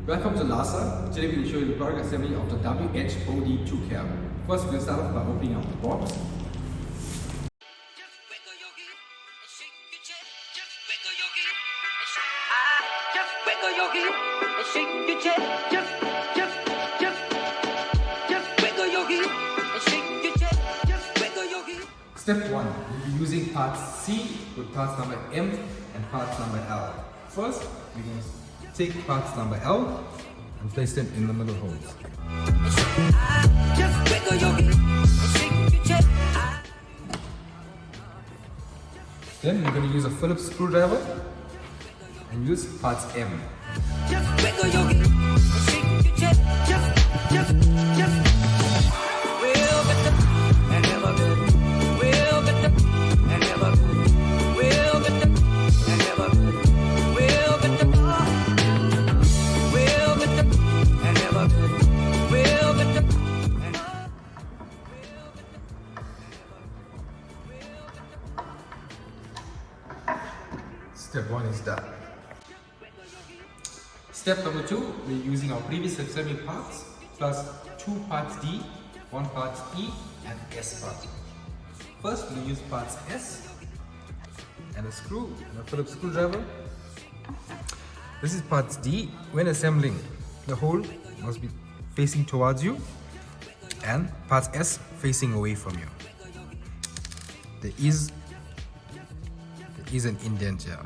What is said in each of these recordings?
Welcome to Lasa. Today we will show you the product assembly of the WHOD2 cab. First we'll start off by opening up the box. Step 1. We'll be using parts C with parts number M and parts number L. First, we're going to take parts number L and place them in the middle holes. Then we're going to use a Phillips screwdriver and use parts M. Step 1 is done. Step number 2, we're using our previous assembly parts plus 2 parts D, 1 part E and S part. First we'll use parts S and a screw and a Phillips screwdriver. This is parts D. When assembling, the hole must be facing towards you and parts S facing away from you. There is an indent here.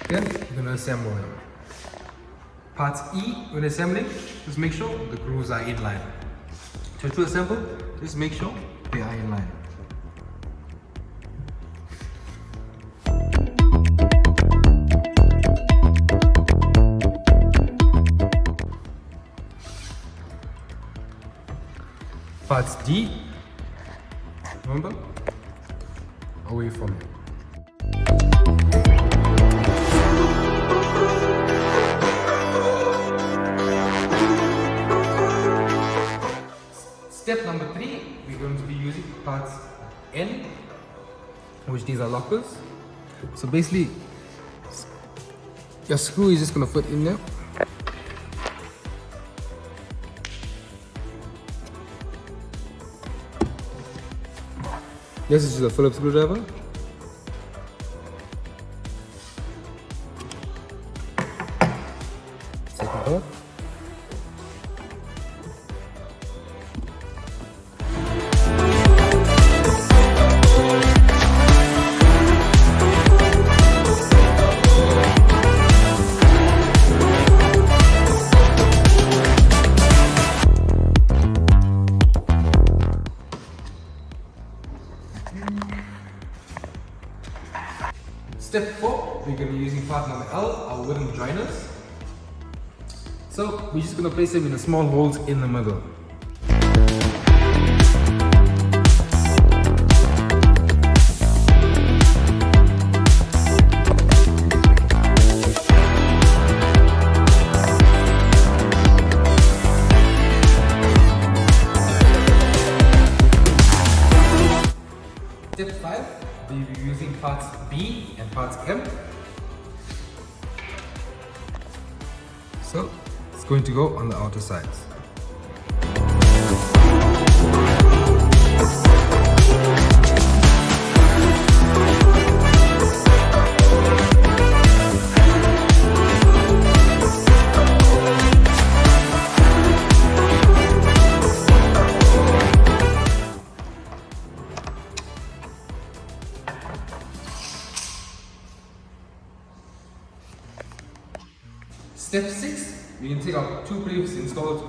Then we're going to assemble them. Parts E, when assembling, just make sure the grooves are in line. So to assemble, just make sure they are in line. Parts D, remember, away from it. Step number 3, we're going to be using parts N, which these are lockers. So basically, your screw is just going to fit in there. This is a Phillips screwdriver. Second part. Step 4, we're going to be using part number L, our wooden joiners. So we're just going to place them in the small holes in the middle. Step 5, we'll be using parts B and parts M. So it's going to go on the outer sides. Step 6, we can take our 2 previously installed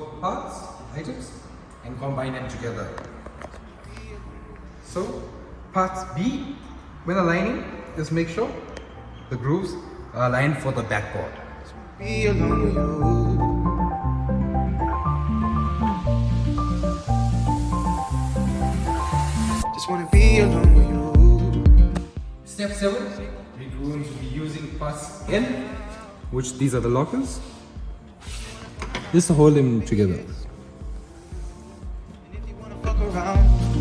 items, and combine them together. So, parts B, when aligning, just make sure the grooves are aligned for the backboard. Be alone with you. Just wanna be alone with you. Step 7, we're going to be using parts N, which these are the lockers. Just to hold them together.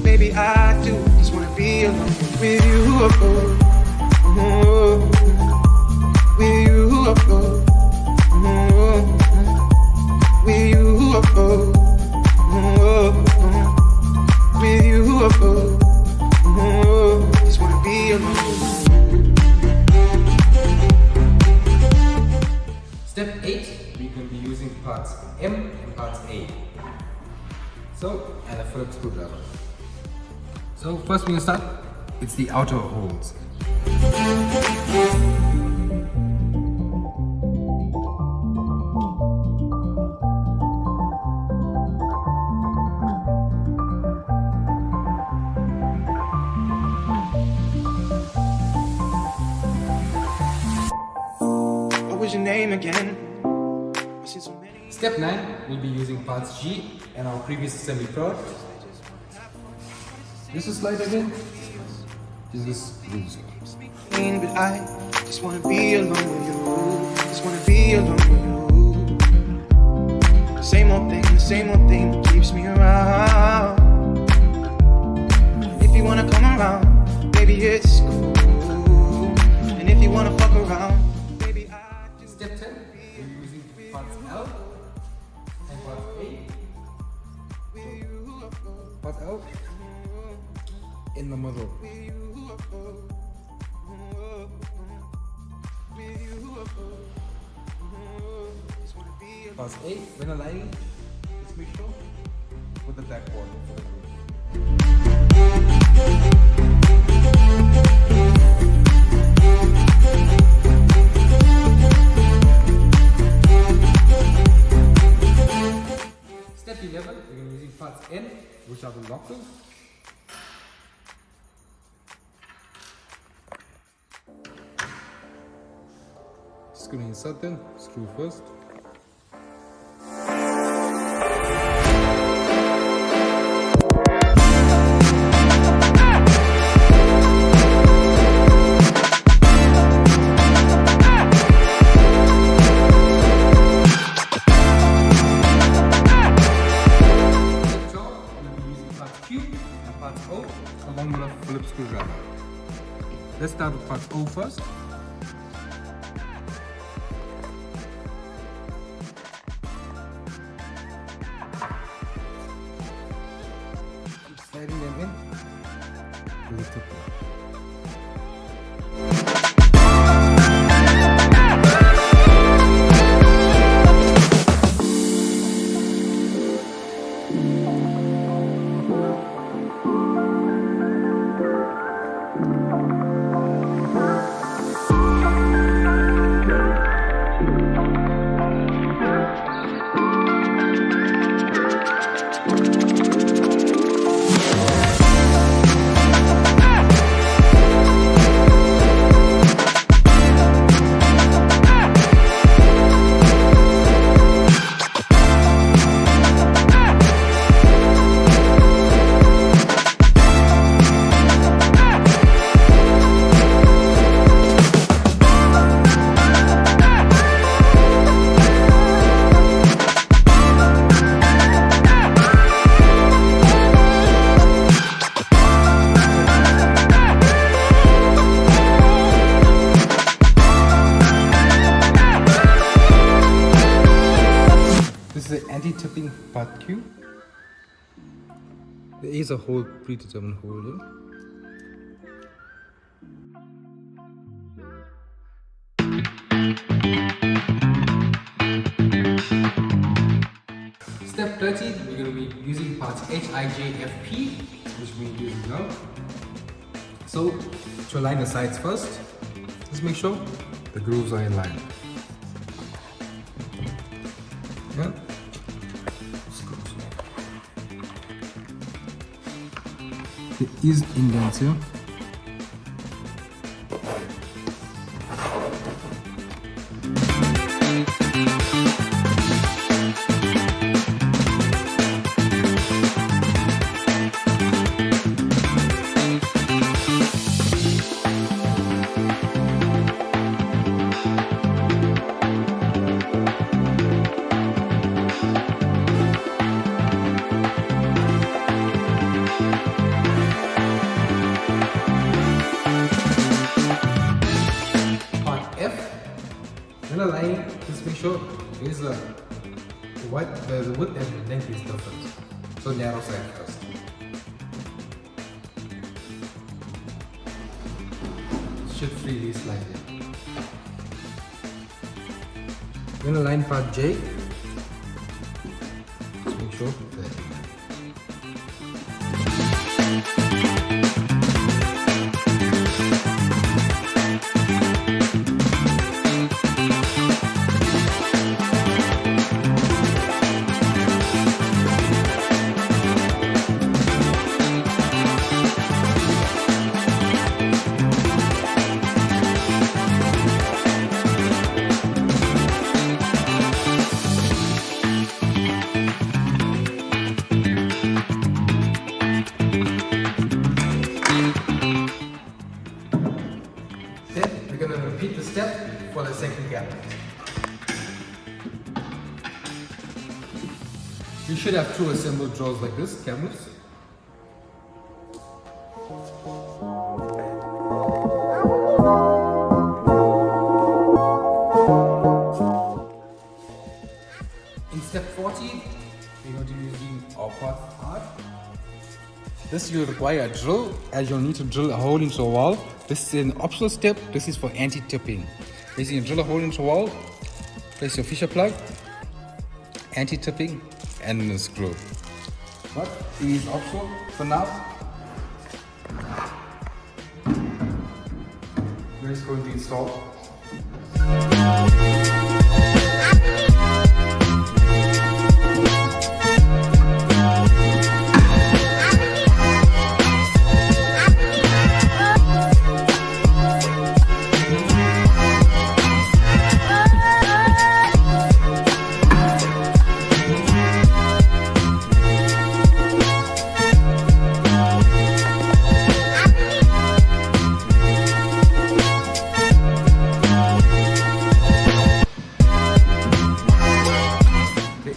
Baby, I do just wanna be alone with you. With you. With you. With you. Just wanna be alone. Step 8, we're going to be using parts M and parts A. So, and a Phillips screwdriver. So first we're going to start, it's the outer holes. What was your name again? Step 9, we'll be using parts G and our previous assembly product. This is slide again. This is loose. But I just wanna be alone with you. Just wanna be alone with you. The same old thing that keeps me around. If you wanna come around, baby, it's cool. And if you wanna fuck around, baby, I do. Step 10, we're using parts L and part A. So, part L in the middle. Parts A, when aligning, just make sure put the back border for the groove. Step 11, we're going to be using parts N, which are the lockers. Just going to insert them, screw first. Along with a Phillips screwdriver. Let's start with part O first. Keep sliding them in to the tip. Anti-tipping part Q. There is a hole, predetermined hole here. Step 30, we're going to be using parts H, I, J, F, P, which we're using now. So, to align the sides first, just make sure the grooves are in line. Yeah. There is indents here. sure is the width and length is different. So narrow side first. Should freely slide in. We're gonna line part J. Just make sure that. Then we're going to repeat the step for the second gap. You should have two assembled drawers like this, cameras. In step 40, we're going to be using our part R. This you require a drill, as you'll need to drill a hole into a wall. This is an optional step. This is for anti-tipping. Basically, you drill a hole into a wall, place your fisher plug, anti-tipping, and a screw. But it is optional for now. We're just going to install.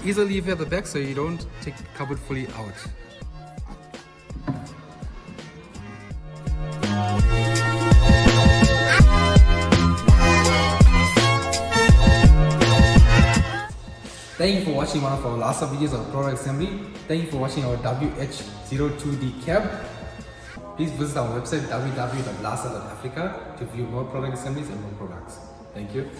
Easily leave at the back so you don't take the cupboard fully out. Thank you for watching one of our Lasa videos of product assembly. Thank you for watching our WH02D cab. Please visit our website www.lasa.africa to view more product assemblies and more products. Thank you.